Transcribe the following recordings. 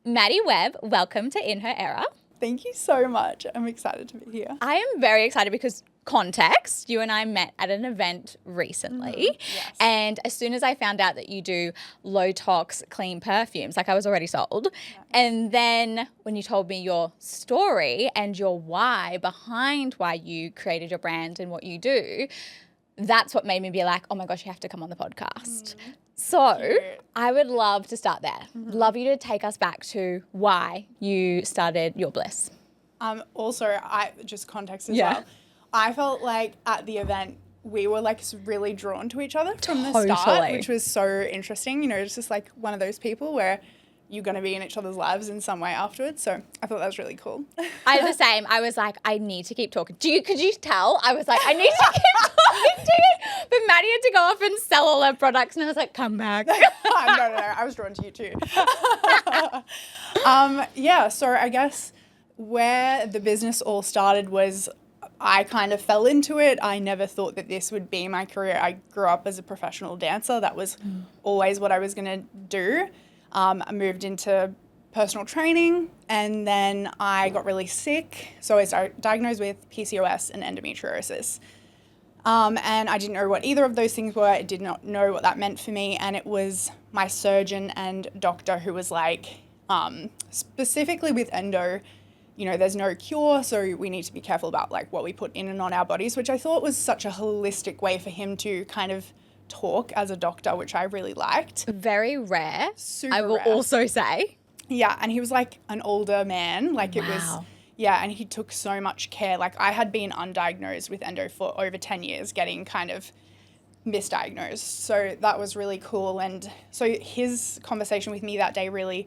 Maddie Webb, welcome to In Her Era. Thank you so much. I'm excited to be here. I am very excited because context, you and I met at an event recently. Yes. And as soon as I found out that you do low-tox clean perfumes, like I was already sold. Nice. And then when you told me your story and your why behind why you created your brand and what you do, that's what made me be like, oh my gosh, you have to come on the podcast. So Cute. I would love to start there. Love you to take us back to why you started Your Bliss. Also, I just context as well. I felt like at the event, we were like really drawn to each other from the start, which was so interesting. You know, it's just like one of those people where you're going to be in each other's lives in some way afterwards. So I thought that was really cool. I did the same. I was like, I need to keep talking. Could you tell? I was like, I need to keep talking to you. But Maddie had to go off and sell all her products. And I was like, come back. No. I was drawn to you too. So I guess where the business all started was I kind of fell into it. I never thought that this would be my career. I grew up as a professional dancer. That was always what I was going to do. I moved into personal training and then I got really sick. So I was diagnosed with PCOS and endometriosis. And I didn't know what either of those things were. I did not know what that meant for me. And it was my surgeon and doctor who was like, specifically with endo, you know, there's no cure, so we need to be careful about like what we put in and on our bodies, which I thought was such a holistic way for him to kind of talk as a doctor, which I really liked. Very rare. Super I will rare. also say. Yeah, and he was like an older man. Like it was, and he took so much care. Like I had been undiagnosed with endo for over 10 years, getting kind of misdiagnosed. So that was really cool. And so his conversation with me that day really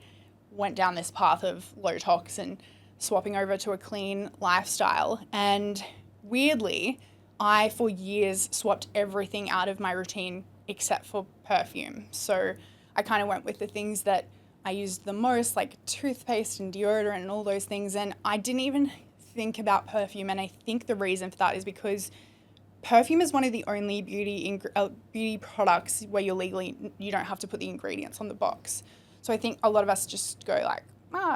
went down this path of low tox and swapping over to a clean lifestyle. And weirdly, I, for years, swapped everything out of my routine except for perfume. So I kind of went with the things that I used the most, like toothpaste and deodorant and all those things. And I didn't even think about perfume. And I think the reason for that is because perfume is one of the only beauty products where you don't have to put the ingredients on the box. So I think a lot of us just go like,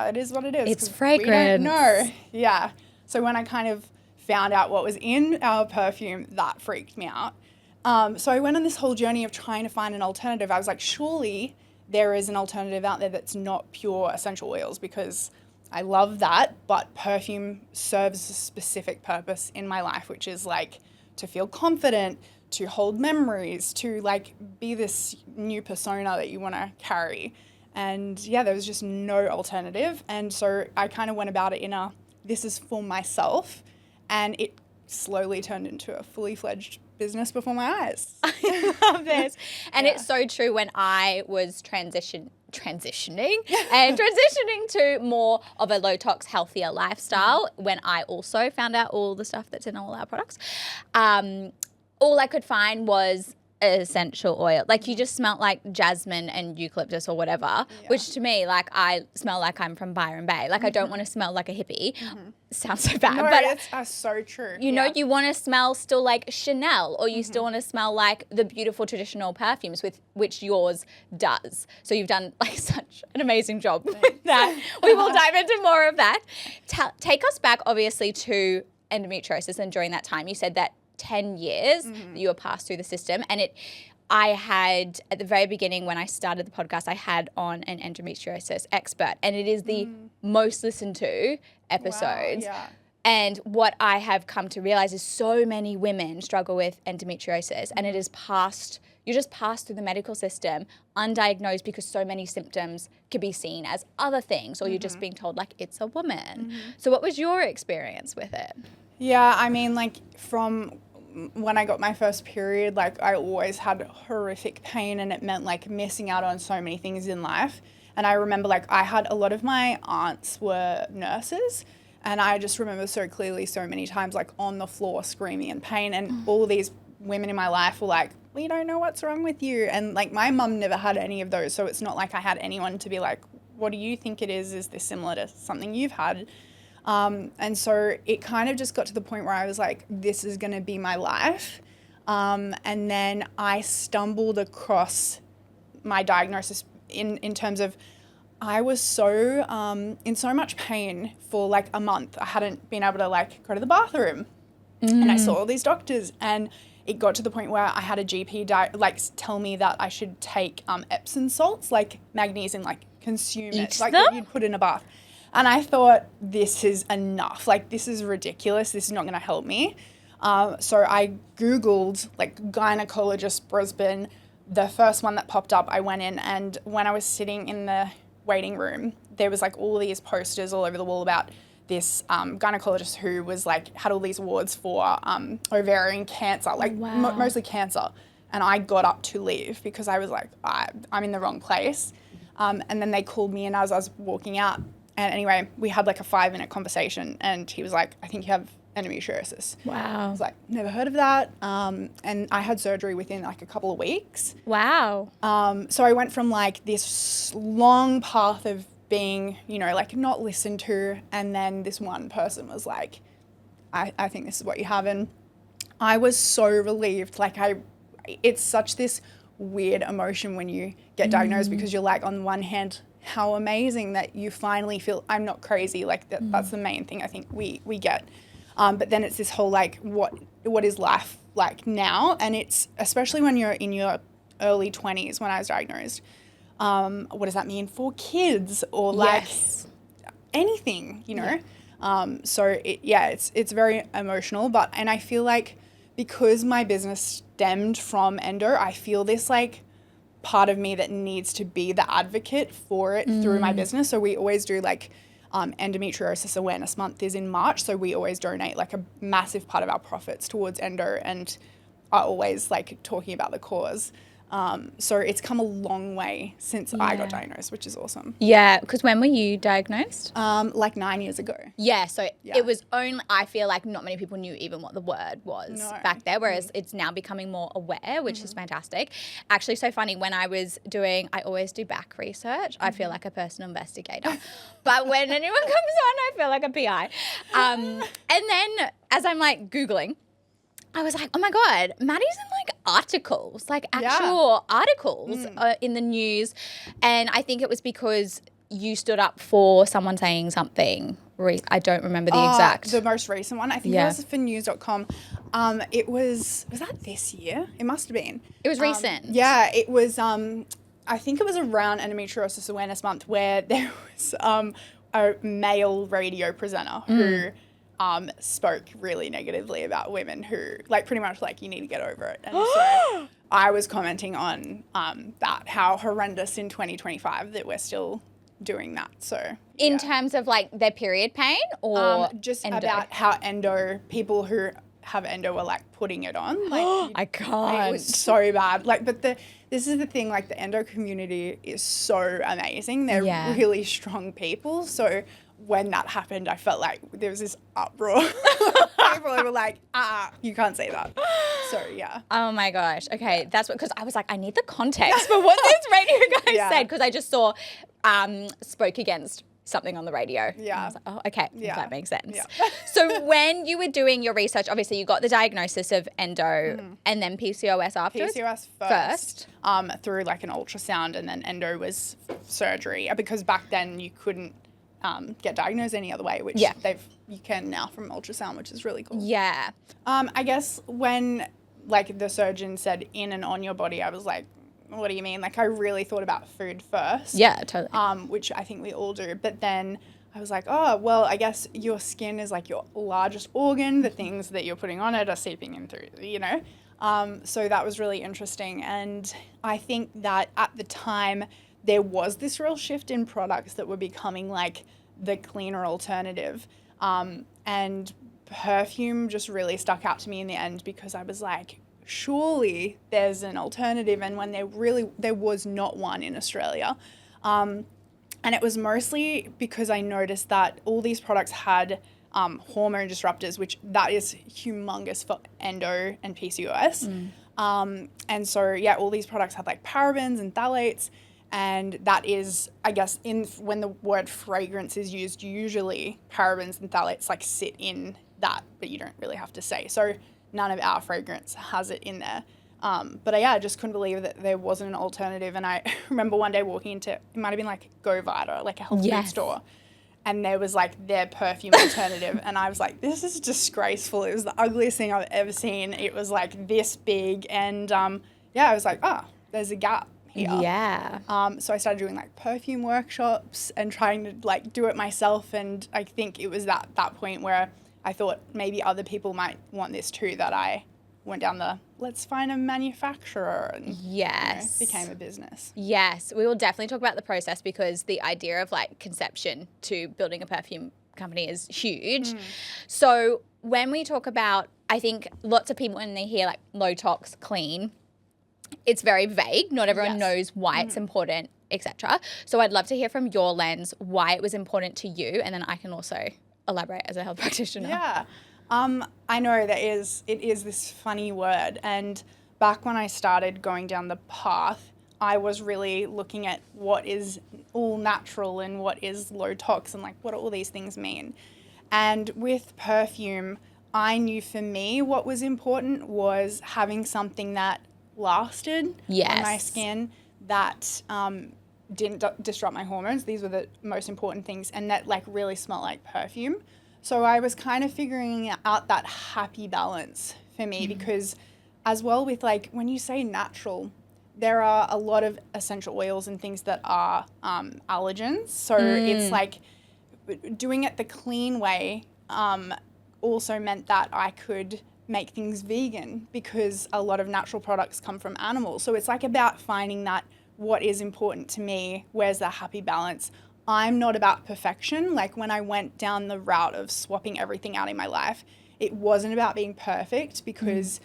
it is what it is. It's fragrance. We don't know. Yeah. So when I kind of found out what was in our perfume, that freaked me out. So I went on this whole journey of trying to find an alternative. I was like, surely there is an alternative out there that's not pure essential oils, because I love that, but perfume serves a specific purpose in my life, which is like to feel confident, to hold memories, to like be this new persona that you want to carry. And there was just no alternative. And so I kind of went about it in this is for myself. And it slowly turned into a fully fledged business before my eyes. I love this. And it's so true. When I was transitioning to more of a low-tox, healthier lifestyle, when I also found out all the stuff that's in all our products, all I could find was essential oil. Like you just smelled like jasmine and eucalyptus or whatever, which to me, like I smell like I'm from Byron Bay. Like I don't want to smell like a hippie. Sounds so bad. No, but it's so true. You know, you want to smell still like Chanel, or you still want to smell like the beautiful traditional perfumes with which yours does. So you've done like such an amazing job with that. We will dive into more of that. Take us back obviously to endometriosis, and during that time you said that 10 years that you were passed through the system. And I had, at the very beginning when I started the podcast, I had on an endometriosis expert, and it is the most listened to episodes. Wow, yeah. And what I have come to realize is so many women struggle with endometriosis, and it is you're just passed through the medical system undiagnosed, because so many symptoms could be seen as other things, or you're just being told like it's a woman. So what was your experience with it? Yeah, I mean, like from when I got my first period, like I always had horrific pain, and it meant like missing out on so many things in life. And I remember like I had a lot of my aunts were nurses, and I just remember so clearly so many times like on the floor screaming in pain, and all these women in my life were like, we don't know what's wrong with you. And like my mum never had any of those, so it's not like I had anyone to be like, what do you think it is? Is this similar to something you've had? And so it kind of just got to the point where I was like, this is going to be my life. And then I stumbled across my diagnosis in terms of I was so in so much pain for like a month. I hadn't been able to like go to the bathroom, and I saw all these doctors, and it got to the point where I had a GP tell me that I should take Epsom salts, like magnesium, like consume it, like what you'd put in a bath. And I thought, this is enough. Like, this is ridiculous. This is not going to help me. So I Googled like gynecologist Brisbane. The first one that popped up, I went in, and when I was sitting in the waiting room, there was like all these posters all over the wall about this gynecologist who was like, had all these awards for ovarian cancer, like mostly cancer. And I got up to leave because I was like, I'm in the wrong place. And then they called me in as I was walking out. And anyway, we had like a 5-minute conversation, and he was like, I think you have endometriosis. Wow. I was like, never heard of that. And I had surgery within like a couple of weeks. Wow. So I went from like this long path of being, you know, like not listened to, and then this one person was like, I think this is what you have. And I was so relieved. Like it's such this weird emotion when you get diagnosed, because you're like, on one hand, how amazing that you finally feel I'm not crazy. Like that's the main thing I think we get. But then it's this whole like, what is life like now? And it's especially when you're in your early 20s. When I was diagnosed, what does that mean for kids or like anything, you know? So it's very emotional, and I feel like because my business stemmed from endo, I feel this like part of me that needs to be the advocate for it through my business. So we always do like Endometriosis Awareness Month is in March, so we always donate like a massive part of our profits towards endo, and are always like talking about the cause. So it's come a long way since I got diagnosed, which is awesome. Yeah, because when were you diagnosed? Like 9 years ago. Yeah, so it was only, I feel like not many people knew even what the word was back there, whereas it's now becoming more aware, which is fantastic. Actually, so funny, when I was doing, I always do back research. I feel like a personal investigator. But when anyone comes on, I feel like a PI. And then as I'm like Googling, I was like, oh my God, Maddie's in like articles, like actual articles in the news. And I think it was because you stood up for someone saying something. I don't remember the exact. The most recent one, I think it was for news.com. It was that this year? It must have been. It was recent. Yeah, it was, I think it was around Endometriosis Awareness Month, where there was a male radio presenter who spoke really negatively about women who, like, pretty much like, you need to get over it. And so I was commenting on that, how horrendous in 2025 that we're still doing that. So in terms of like their period pain, or just endo? About how people who have endo are like putting it on. Like I can't. It was so bad. Like, but this is the thing. Like, the endo community is so amazing. They're really strong people. So when that happened, I felt like there was this uproar. People were like, you can't say that. So, yeah. Oh, my gosh. Okay, that's what, because I was like, I need the context for what this radio guy said, because I just saw spoke against something on the radio. Yeah. And I was like, oh, okay, that makes sense. Yeah. So when you were doing your research, obviously you got the diagnosis of endo and then PCOS afterwards? PCOS first. Through like an ultrasound, and then endo was surgery, because back then you couldn't get diagnosed any other way, which you can now from ultrasound, which is really cool. Yeah. I guess when like the surgeon said in and on your body, I was like, what do you mean? Like, I really thought about food first. Yeah, totally. Which I think we all do. But then I was like, oh, well, I guess your skin is like your largest organ. The things that you're putting on it are seeping in through, you know? So that was really interesting. And I think that at the time, there was this real shift in products that were becoming like the cleaner alternative. And perfume just really stuck out to me in the end, because I was like, surely there's an alternative. And when there was not one in Australia. And it was mostly because I noticed that all these products had hormone disruptors, which that is humongous for endo and PCOS. And so, all these products had like parabens and phthalates. And that is, I guess, when the word fragrance is used, usually parabens and phthalates like sit in that, but you don't really have to say. So none of our fragrance has it in there. But I just couldn't believe that there wasn't an alternative. And I remember one day walking into, it might have been like Go Vita, like a health food store. And there was like their perfume alternative. And I was like, this is disgraceful. It was the ugliest thing I've ever seen. It was like this big. And I was like, there's a gap here. Yeah. So I started doing like perfume workshops and trying to like do it myself. And I think it was that point where I thought maybe other people might want this too, that I went down the let's find a manufacturer and became a business. Yes, we will definitely talk about the process, because the idea of like conception to building a perfume company is huge. So when we talk about, I think lots of people when they hear like low-tox, clean, it's very vague. Not everyone knows why it's important, etc. So I'd love to hear from your lens why it was important to you, and then I can also elaborate as a health practitioner. Yeah. I know that it is this funny word, and back when I started going down the path, I was really looking at what is all natural and what is low tox and like what all these things mean. And with perfume, I knew for me what was important was having something that lasted on my skin, that didn't disrupt my hormones. These were the most important things, and that like really smelled like perfume. So I was kind of figuring out that happy balance for me, because as well with like when you say natural, there are a lot of essential oils and things that are allergens. So it's like doing it the clean way also meant that I could make things vegan, because a lot of natural products come from animals. So it's like about finding that what is important to me, where's that happy balance. I'm not about perfection. Like when I went down the route of swapping everything out in my life, it wasn't about being perfect, because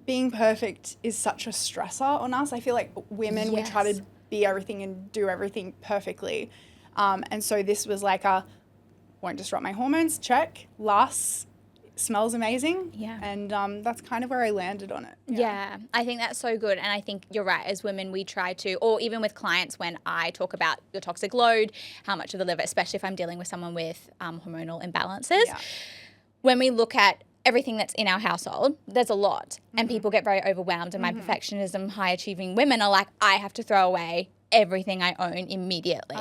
being perfect is such a stressor on us. I feel like women, we try to be everything and do everything perfectly. And so this was like won't disrupt my hormones, check, lasts, smells amazing. Yeah. And that's kind of where I landed on it. Yeah, I think that's so good. And I think you're right. As women, we try to, or even with clients, when I talk about your toxic load, how much of the liver, especially if I'm dealing with someone with hormonal imbalances, when we look at everything that's in our household, there's a lot. And people get very overwhelmed. And my perfectionism, high-achieving women are like, I have to throw away everything I own immediately.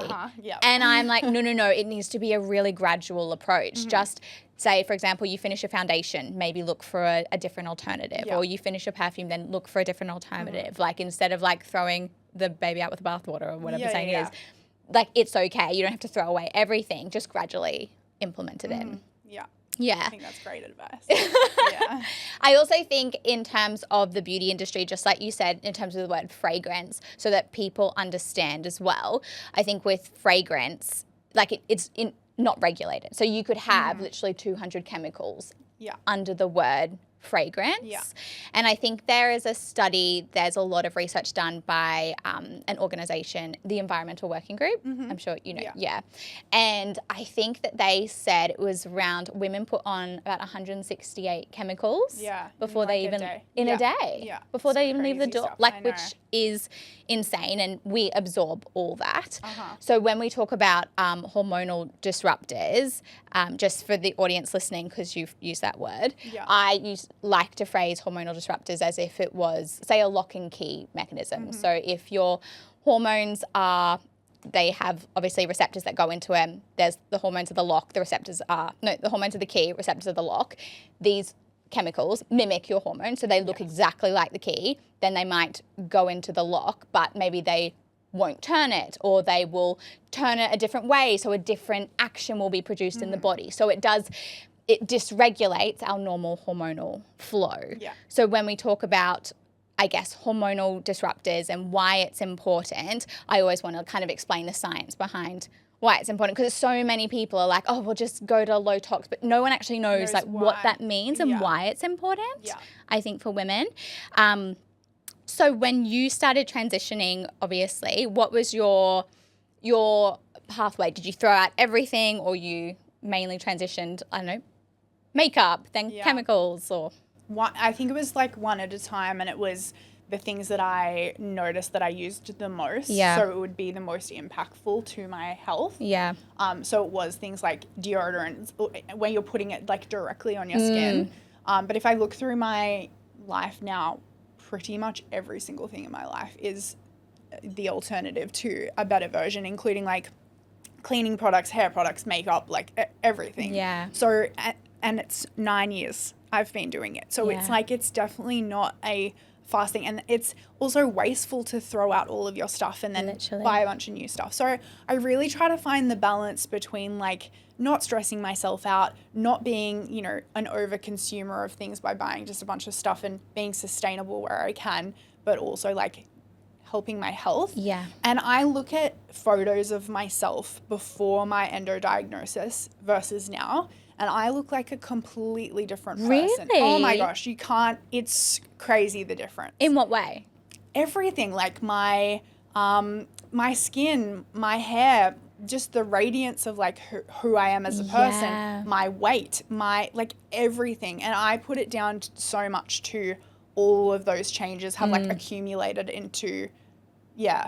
And I'm like, no, it needs to be a really gradual approach. Just say, for example, you finish a foundation, maybe look for a different alternative, or you finish a perfume, then look for a different alternative. Like instead of like throwing the baby out with the bathwater or whatever the saying is, like it's okay. You don't have to throw away everything. Just gradually implement it in. Yeah. I think that's great advice. I also think in terms of the beauty industry, just like you said, in terms of the word fragrance, so that people understand as well, I think with fragrance, like it's not regulated. So you could have literally 200 chemicals under the word fragrance. And I think there is a study, there's a lot of research done by an organization, the Environmental Working Group. I'm sure you know. And I think that they said it was around, women put on about 168 chemicals before they even, in a day, before they even leave the door, like, which is insane, and we absorb all that. So when we talk about hormonal disruptors, just for the audience listening, because you've used that word, I like to phrase hormonal disruptors as if it was, say, a lock and key mechanism. So if your hormones they have obviously receptors that go into them. There's the hormones of the lock, the hormones of the key, receptors of the lock. These chemicals mimic your hormones, so they look exactly like the key. Then they might go into the lock, but maybe they won't turn it, or they will turn it a different way, so a different action will be produced in the body. So it dysregulates our normal hormonal flow. So when we talk about, I guess, hormonal disruptors and why it's important, I always want to kind of explain the science behind why it's important, because so many people are like, oh, we'll just go to low tox, but no one actually knows like what that means and why it's important, I think, for women. So when you started transitioning, obviously, what was your pathway? Did you throw out everything, or you mainly transitioned, I don't know, makeup, then chemicals, or? I think it was like one at a time, and it was the things that I noticed that I used the most. So it would be the most impactful to my health. So it was things like deodorant, when you're putting it like directly on your skin. But if I look through my life now, pretty much every single thing in my life is the alternative to a better version, including like cleaning products, hair products, makeup, like everything. Yeah. So, and it's 9 years I've been doing it. So it's like, it's definitely not a fast thing. And it's also wasteful to throw out all of your stuff and then buy a bunch of new stuff. So I really try to find the balance between like not stressing myself out, not being, you know, an over consumer of things by buying just a bunch of stuff, and being sustainable where I can, but also like helping my health. Yeah. And I look at photos of myself before my endo diagnosis versus now, and I look like a completely different person. Really? Oh my gosh, you can't, it's crazy the difference. In what way? Everything, like my skin, my hair, just the radiance of like who I am as a person, my weight, my like everything. And I put it down so much to all of those changes have like accumulated into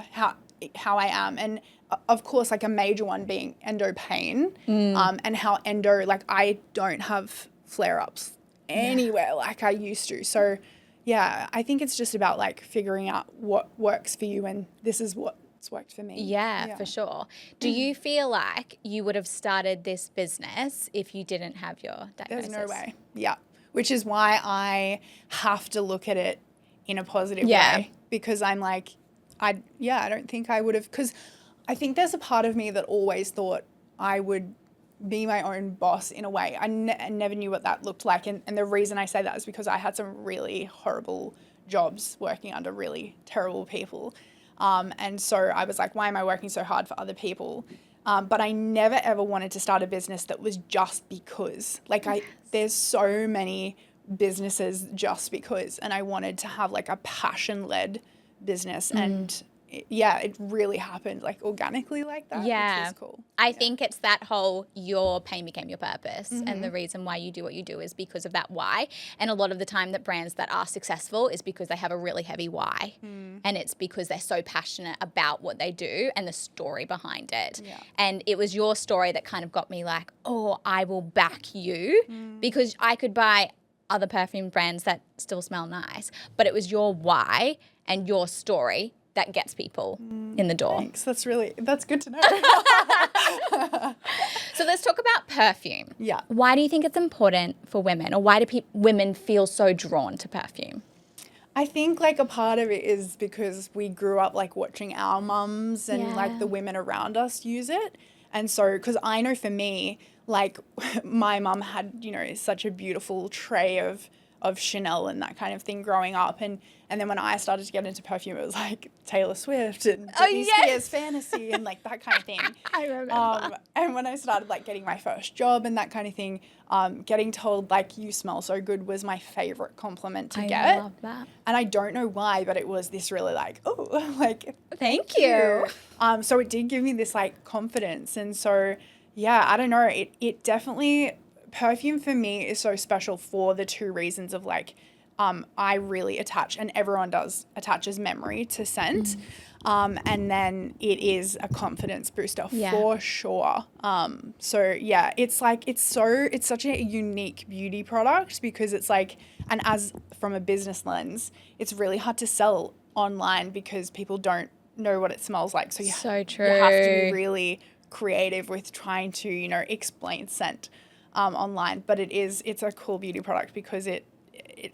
how I am. And of course, like a major one being endo pain, and how endo, like I don't have flare-ups anywhere like I used to. So yeah, I think it's just about like figuring out what works for you, and this is what's worked for me. Yeah, for sure. Do you feel like you would have started this business if you didn't have your diagnosis? There's no way. Yeah. Which is why I have to look at it in a positive way, because I'm like, I don't think I would have, because I think there's a part of me that always thought I would be my own boss in a way. I never knew what that looked like. And the reason I say that is because I had some really horrible jobs working under really terrible people. And so I was like, why am I working so hard for other people? But I never ever wanted to start a business that was just because. Like there's so many businesses just because, and I wanted to have like a passion-led business, and it really happened like organically like that, which is cool. I think it's that whole your pain became your purpose, and the reason why you do what you do is because of that why. And a lot of the time that brands that are successful is because they have a really heavy why, and it's because they're so passionate about what they do and the story behind it. And it was your story that kind of got me like, oh, I will back you, because I could buy other perfume brands that still smell nice, but it was your why and your story that gets people in the door. Thanks. That's good to know. So let's talk about perfume. Yeah. Why do you think it's important for women, or why do women feel so drawn to perfume? I think like a part of it is because we grew up like watching our mums and like the women around us use it. And so, because I know for me, like my mum had, you know, such a beautiful tray of Chanel and that kind of thing growing up. And then when I started to get into perfume, it was like Taylor Swift and Britney Spears Fantasy and like that kind of thing. I remember. And when I started like getting my first job and that kind of thing, getting told like you smell so good was my favorite compliment to get. I love that. And I don't know why, but it was this really like, oh, like thank you. So it did give me this like confidence. And so, yeah, I don't know. It definitely, perfume for me is so special for the two reasons of like, I really attach, and everyone does, attaches memory to scent. And then it is a confidence booster for sure. So yeah, it's like, it's such a unique beauty product, because it's like, and as from a business lens, it's really hard to sell online because people don't know what it smells like. So so true. You have to be really creative with trying to, you know, explain scent online. But it's a cool beauty product because it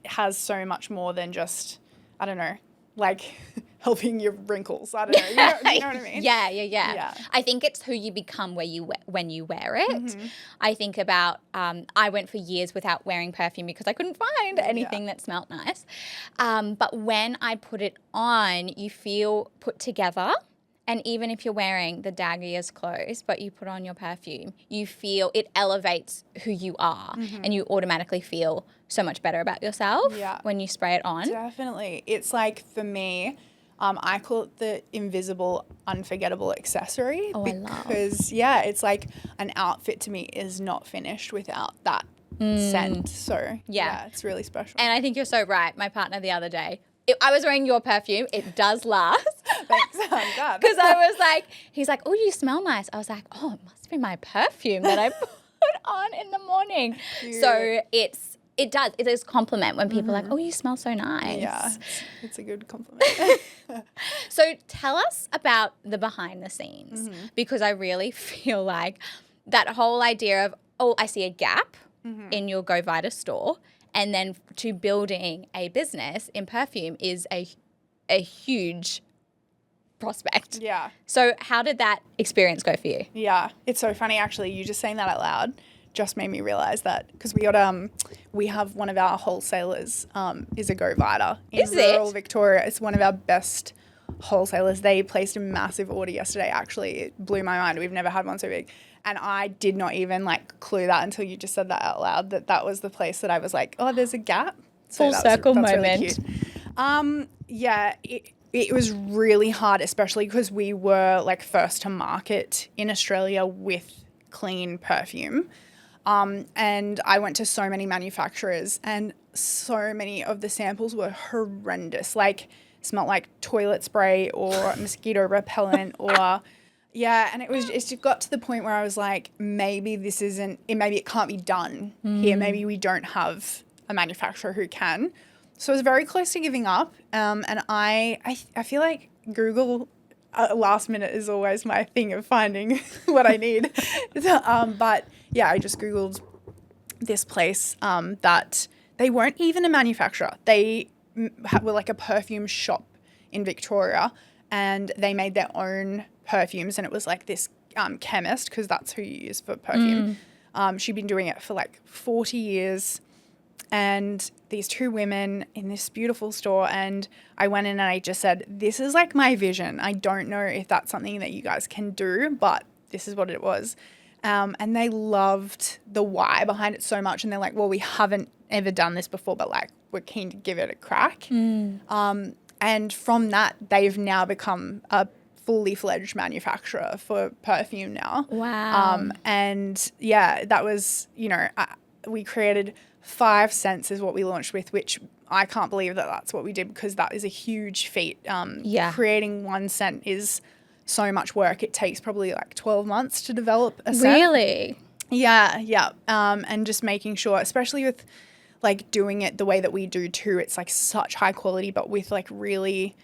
has so much more than just, I don't know, like helping your wrinkles. I don't know. You know what I mean? Yeah. I think it's who you become when you wear it. I think about, I went for years without wearing perfume because I couldn't find anything that smelled nice. But when I put it on, you feel put together. And even if you're wearing the daggiest clothes, but you put on your perfume, you feel it elevates who you are, and you automatically feel so much better about yourself when you spray it on. Definitely. It's like, for me, I call it the invisible, unforgettable accessory. Oh, because, I love. it's like an outfit to me is not finished without that scent. So, yeah, it's really special. And I think you're so right. My partner the other day, I was wearing your perfume. It does last. Thanks. I'm glad. Because I was like, he's like, oh, you smell nice. I was like, oh, it must be my perfume that I put on in the morning. Cute. So it does. It is a compliment when people are like, oh, you smell so nice. Yeah, it's a good compliment. So tell us about the behind the scenes, because I really feel like that whole idea of, oh, I see a gap in your Go Vita store, and then to building a business in perfume is a huge prospect. Yeah. So how did that experience go for you? Yeah, it's so funny actually. You just saying that out loud just made me realize that, because we have one of our wholesalers is a Go Vita in rural Victoria. It's one of our best wholesalers. They placed a massive order yesterday. Actually, it blew my mind. We've never had one so big, and I did not even like clue that until you just said that out loud, that was the place that I was like, oh, there's a gap. So full circle moment. Really cute. Yeah, it was really hard, especially because we were like first to market in Australia with clean perfume. And I went to so many manufacturers, and so many of the samples were horrendous. Like, smelled like toilet spray or mosquito repellent or, yeah. And it just got to the point where I was like, maybe it can't be done here. Maybe we don't have a manufacturer who can. So I was very close to giving up. And I feel like Google last minute is always my thing of finding what I need. But yeah, I just Googled this place that they weren't even a manufacturer. They were like a perfume shop in Victoria, and they made their own perfumes, and it was like this chemist, because that's who you use for perfume. She'd been doing it for like 40 years. And these two women in this beautiful store, and I went in and I just said, this is like my vision. I don't know if that's something that you guys can do, but this is what it was. And they loved the why behind it so much. And they're like, well, we haven't ever done this before, but like, we're keen to give it a crack. And from that, they've now become a fully fledged manufacturer for perfume now. Wow. And yeah, that was, we created 5 scents is what we launched with, which I can't believe that that's what we did, because that is a huge feat. Creating one scent is so much work. It takes probably like 12 months to develop a scent. Really? Yeah. And just making sure, especially with like doing it the way that we do too, it's like such high quality, but with like really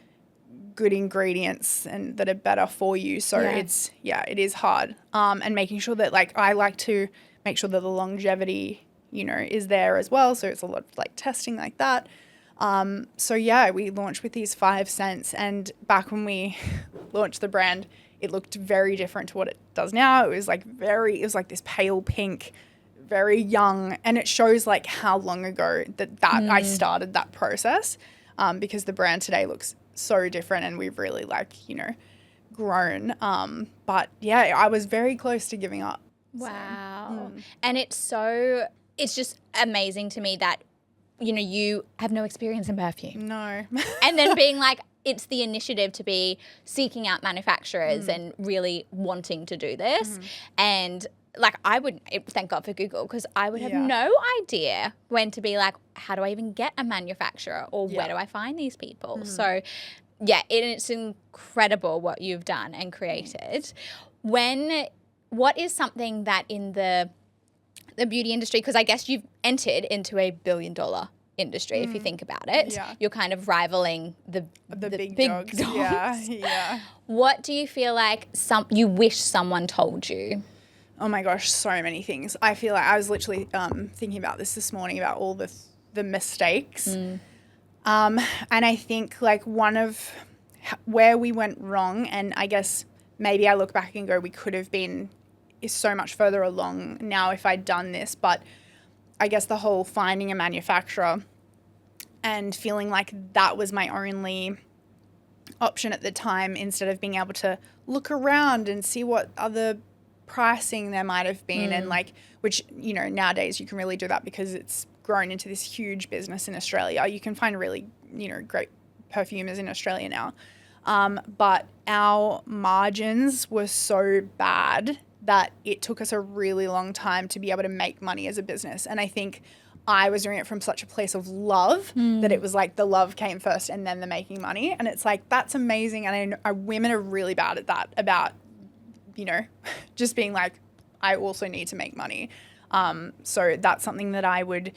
good ingredients and that are better for you. So it is hard. And making sure that, like, I like to make sure that the longevity, is there as well. So it's a lot of like testing like that. We launched with these 5 scents, and back when we launched the brand, it looked very different to what it does now. It was like this pale pink, very young, and it shows like how long ago that I started that process, because the brand today looks so different, and we've really grown. But yeah, I was very close to giving up. Wow. And it's just amazing to me that, you have no experience in perfume. No. And then being like, it's the initiative to be seeking out manufacturers and really wanting to do this. And like, thank God for Google, because I would have no idea when to be like, how do I even get a manufacturer, or where do I find these people? So yeah, it's incredible what you've done and created. What is something that in the beauty industry, because I guess you've entered into a $1 billion industry, if you think about it. Yeah. You're kind of rivaling the big dogs. Yeah. What do you feel like you wish someone told you? Oh my gosh, so many things. I feel like I was literally thinking about this morning, about all the mistakes. And I think like one of where we went wrong, and I guess maybe I look back and go, we could have been so much further along now if I'd done this. But I guess the whole finding a manufacturer and feeling like that was my only option at the time, instead of being able to look around and see what other pricing there might have been, and like, which, nowadays you can really do that because it's grown into this huge business in Australia. You can find really, great perfumers in Australia now. But our margins were so bad that it took us a really long time to be able to make money as a business. And I think I was doing it from such a place of love that it was like the love came first and then the making money. And it's like, that's amazing. And I know women are really bad at that, about, just being like, I also need to make money. So that's something that I would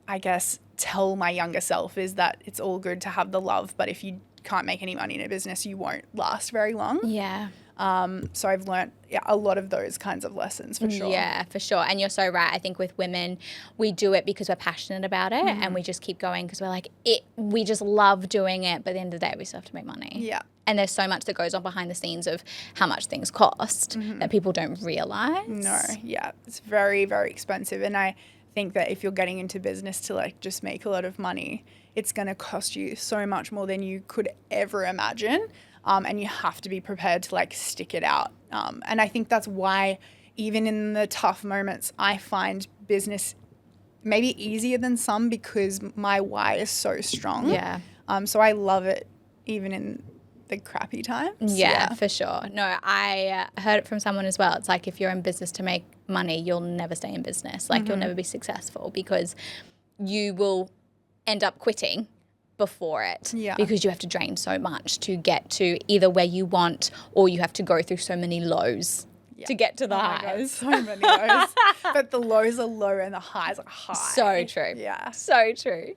I guess, tell my younger self is that it's all good to have the love, but if you can't make any money in a business, you won't last very long. Yeah. So I've learnt a lot of those kinds of lessons for sure. Yeah, for sure. And you're so right. I think with women, we do it because we're passionate about it and we just keep going because we're like, we just love doing it. But at the end of the day, we still have to make money. Yeah. And there's so much that goes on behind the scenes of how much things cost that people don't realize. No, yeah. It's very, very expensive. And I think that if you're getting into business to like just make a lot of money, it's going to cost you so much more than you could ever imagine. And you have to be prepared to like stick it out. And I think that's why even in the tough moments, I find business maybe easier than some because my why is so strong. Yeah. So I love it even in the crappy times. Yeah, for sure. No, I heard it from someone as well. It's like if you're in business to make money, you'll never stay in business. Like you'll never be successful because you will end up quitting before it because you have to drain so much to get to either where you want or you have to go through so many lows to get to the highs. So many lows. But the lows are low and the highs are high. So true. Yeah. So true.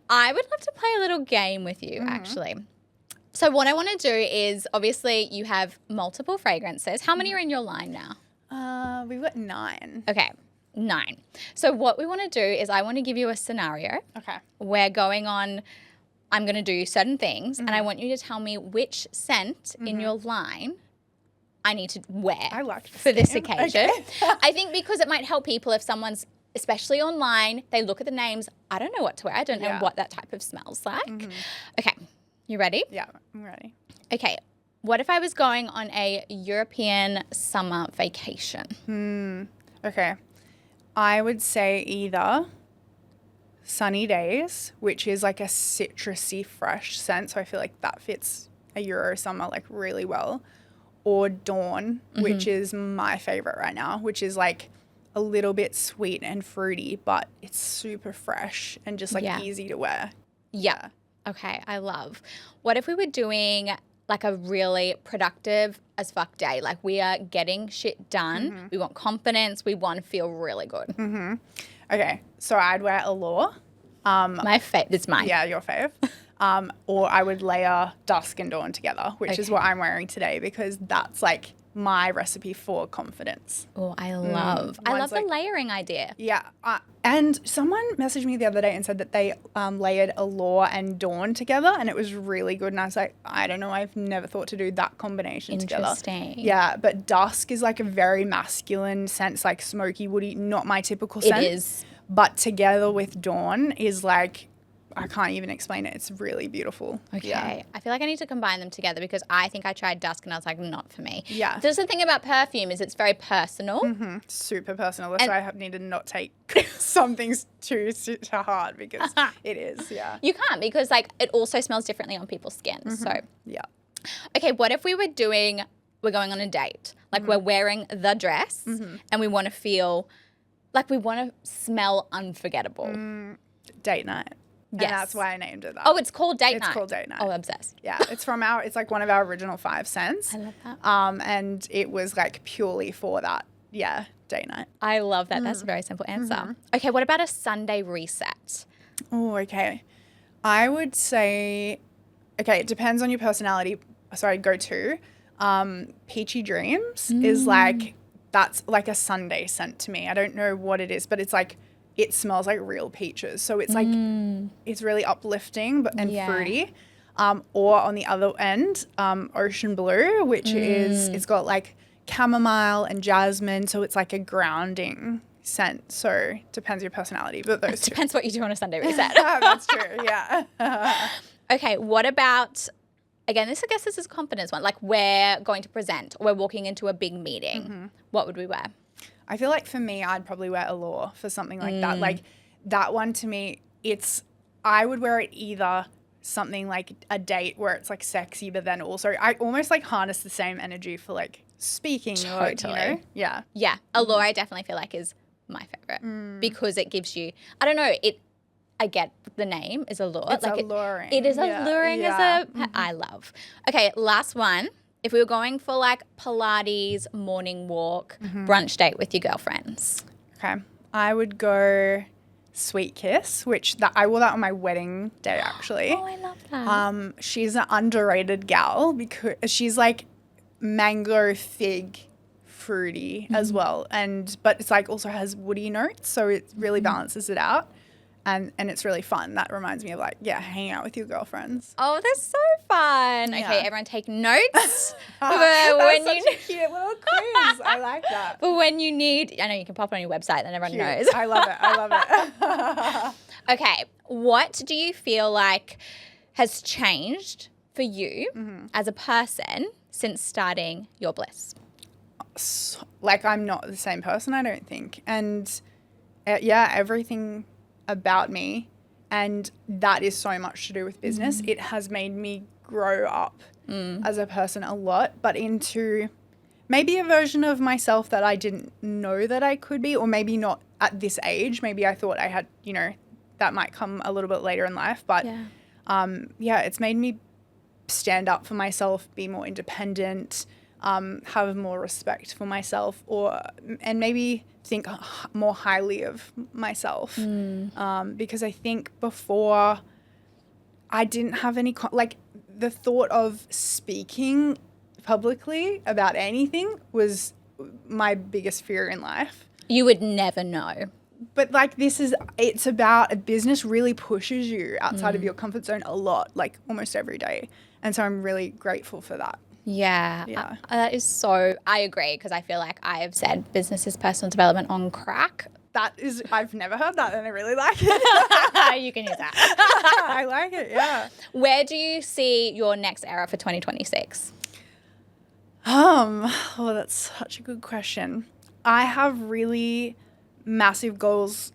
I would love to play a little game with you actually. So what I want to do is obviously you have multiple fragrances. How many are in your line now? We've got 9. Okay. 9. So what we want to do is I want to give you a scenario. Okay. We're going on, I'm going to do certain things and I want you to tell me which scent in your line I need to wear for this occasion. Okay. I think because it might help people if someone's, especially online, they look at the names. I don't know what to wear. I don't know what that type of smells like. Okay. You ready? Yeah, I'm ready. Okay. What if I was going on a European summer vacation? Okay. I would say either Sunny Days, which is like a citrusy, fresh scent. So I feel like that fits a Euro summer like really well. Or Dawn, which is my favorite right now, which is like a little bit sweet and fruity, but it's super fresh and just like easy to wear. Yeah. Okay, I love. What if we were doing like a really productive as fuck day? Like we are getting shit done. We want confidence. We want to feel really good. Okay, so I'd wear Allure. My fave. It's mine. Yeah, your fave. Or I would layer Dusk and Dawn together, which is what I'm wearing today because that's like my recipe for confidence. Oh, I love the layering idea. Yeah. And someone messaged me the other day and said that they layered Allure and Dawn together and it was really good. And I was like, I don't know. I've never thought to do that combination together. Interesting. Yeah. But Dusk is like a very masculine sense, like smoky, woody, not my typical scent. It is. But together with Dawn is like, I can't even explain it. It's really beautiful. Okay. Yeah. I feel like I need to combine them together because I think I tried Dusk and I was like, not for me. Yeah. There's the thing about perfume is it's very personal. Super personal. That's why I need to not take some things too to heart because it is, yeah. You can't because like it also smells differently on people's skin. So yeah. Okay, what if we're going on a date? Like we're wearing the dress and we want to feel like we want to smell unforgettable. Date night. Yes. And that's why I named it that. Oh, it's called Date Night. It's called Date Night. Oh, obsessed. Yeah, it's like one of our original 5 scents. I love that. And it was like purely for that. Yeah, Date Night. I love that. That's a very simple answer. Okay, what about a Sunday reset? Oh, okay. I would say, okay, it depends on your personality. Sorry, go to. Peachy Dreams is like, that's like a Sunday scent to me. I don't know what it is, but it's like, it smells like real peaches. So it's like, it's really uplifting and fruity. Or on the other end, Ocean Blue, which is, it's got like chamomile and jasmine. So it's like a grounding scent. So depends your personality, but those Depends what you do on a Sunday reset. That's true, yeah. Okay, what about, again, I guess this is a confidence one. Like we're going to present or we're walking into a big meeting. What would we wear? I feel like for me, I'd probably wear Allure for something like that. Like that one to me, I would wear it either something like a date where it's like sexy, but then also I almost like harness the same energy for like speaking. Totally. Or, you know? Yeah. Yeah. Allure, I definitely feel like is my favorite because it gives you, I don't know, I get the name is Allure. It's like alluring. It is alluring as I love. Okay, last one. If we were going for like Pilates, morning walk, brunch date with your girlfriends. Okay. I would go Sweet Kiss, which I wore that on my wedding day actually. Oh, I love that. She's an underrated gal because she's like mango, fig, fruity as well, but it's like also has woody notes, so it really balances it out. And it's really fun. That reminds me of like, hanging out with your girlfriends. Oh, that's so fun. Yeah. Okay, everyone take notes. That's such a cute little quiz. I like that. But when you need, I know you can pop it on your website, then everyone knows. I love it. I love it. Okay, what do you feel like has changed for you as a person since starting Your Bliss? Like, I'm not the same person, I don't think. And everything about me, and that is so much to do with business. It has made me grow up as a person a lot, but into maybe a version of myself that I didn't know that I could be, or maybe not at this age. Maybe I thought I had, that might come a little bit later in life, but it's made me stand up for myself, be more independent, have more respect for myself, and maybe think more highly of myself. Because I think before I didn't have any, the thought of speaking publicly about anything was my biggest fear in life. You would never know. But it's about a business really pushes you outside of your comfort zone a lot, like almost every day. And so I'm really grateful for that. Yeah. That is so, I agree, because I feel like I've said business is personal development on crack. I've never heard that, and I really like it. You can use that. I like it, yeah. Where do you see your next era for 2026? That's such a good question. I have really massive goals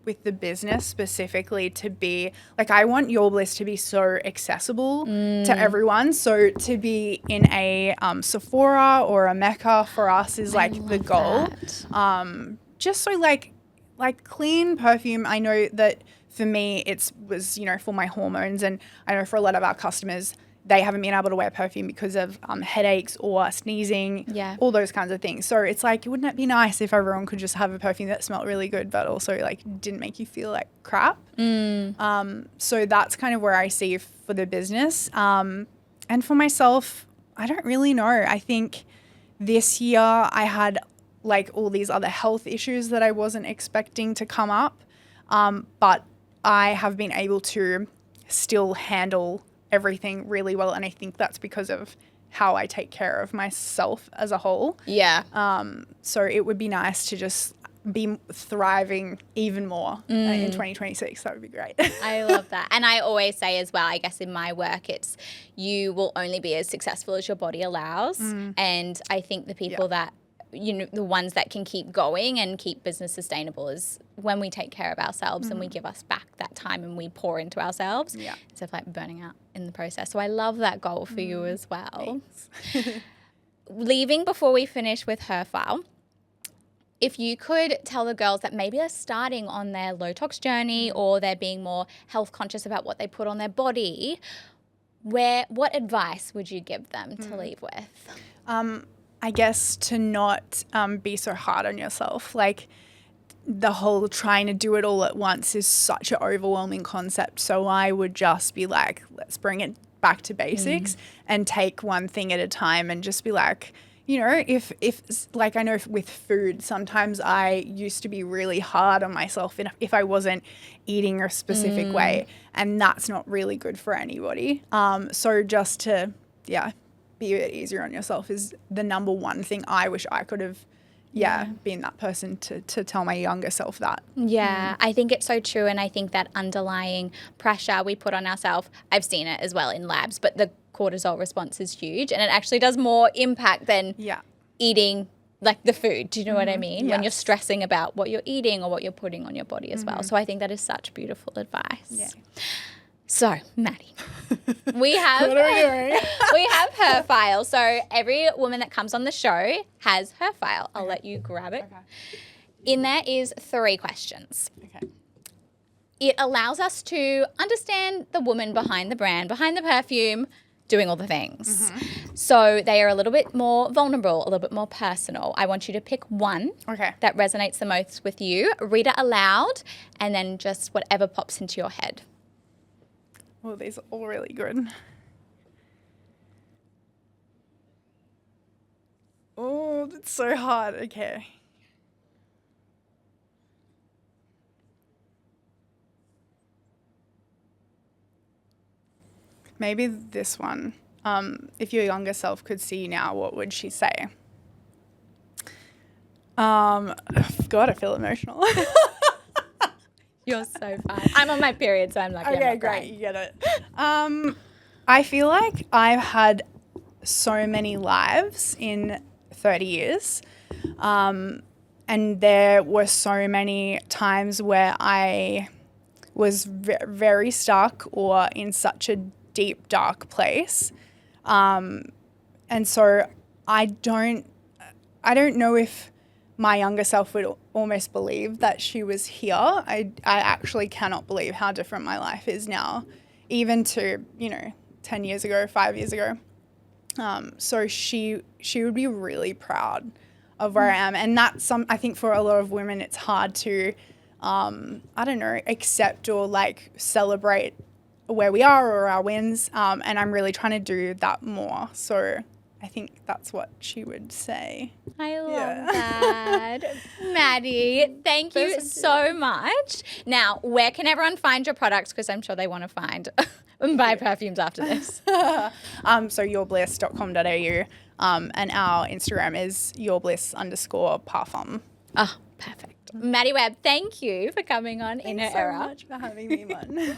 with the business specifically to be, I want Your Bliss to be so accessible to everyone. So to be in a Sephora or a Mecca for us is the goal. Just so like clean perfume, I know that for me it was, for my hormones, and I know for a lot of our customers, they haven't been able to wear perfume because of headaches or sneezing, all those kinds of things. So it's wouldn't it be nice if everyone could just have a perfume that smelled really good but also didn't make you feel like crap? So that's kind of where I see for the business. And for myself, I don't really know. I think this year I had all these other health issues that I wasn't expecting to come up, but I have been able to still handle everything really well, and I think that's because of how I take care of myself as a whole. So it would be nice to just be thriving even more in 2026. That would be great. I love that. And I always say as well, I guess in my work, it's you will only be as successful as your body allows. And I think the people that, the ones that can keep going and keep business sustainable is when we take care of ourselves and we give us back that time and we pour into ourselves instead of burning out in the process. So I love that goal for you as well. Leaving before we finish with her file, if you could tell the girls that maybe they're starting on their low-tox journey or they're being more health conscious about what they put on their body, what advice would you give them to leave with? I guess to not be so hard on yourself. The whole trying to do it all at once is such an overwhelming concept. So I would just be let's bring it back to basics and take one thing at a time and just be if I know with food, sometimes I used to be really hard on myself if I wasn't eating a specific way, and that's not really good for anybody. So just to, be a bit easier on yourself is the number one thing I wish I could have, been that person to tell my younger self that. I think it's so true. And I think that underlying pressure we put on ourselves, I've seen it as well in labs, but the cortisol response is huge and it actually does more impact than eating the food. Do you know what I mean? When you're stressing about what you're eating or what you're putting on your body as well. So I think that is such beautiful advice. So, Maddie, we have her file. So every woman that comes on the show has her file. I'll let you grab it. In there is 3 questions. It allows us to understand the woman behind the brand, behind the perfume, doing all the things. So they are a little bit more vulnerable, a little bit more personal. I want you to pick one that resonates the most with you, read it aloud, and then just whatever pops into your head. Well, these are all really good. Oh, that's so hard. Okay. Maybe this one. If your younger self could see you now, what would she say? God, I feel emotional. You're so fine. I'm on my period, so I'm lucky. Okay, great. You get it. I feel like I've had so many lives in 30 years. And there were so many times where I was very stuck or in such a deep, dark place. And so I don't know if my younger self would almost believe that she was here. I actually cannot believe how different my life is now, even to, 10 years ago, 5 years ago. So she would be really proud of where I am. And that's I think for a lot of women, it's hard to, accept or celebrate where we are or our wins. And I'm really trying to do that more. So I think that's what she would say. I love that. Maddie, thank you so much. Now, where can everyone find your products? Because I'm sure they want to find and buy perfumes after this. So yourbliss.com.au. And our Instagram is yourbliss_parfum. Oh, perfect. Maddie Webb, thank you for coming on In Her Era. Thanks so much for having me, Mon.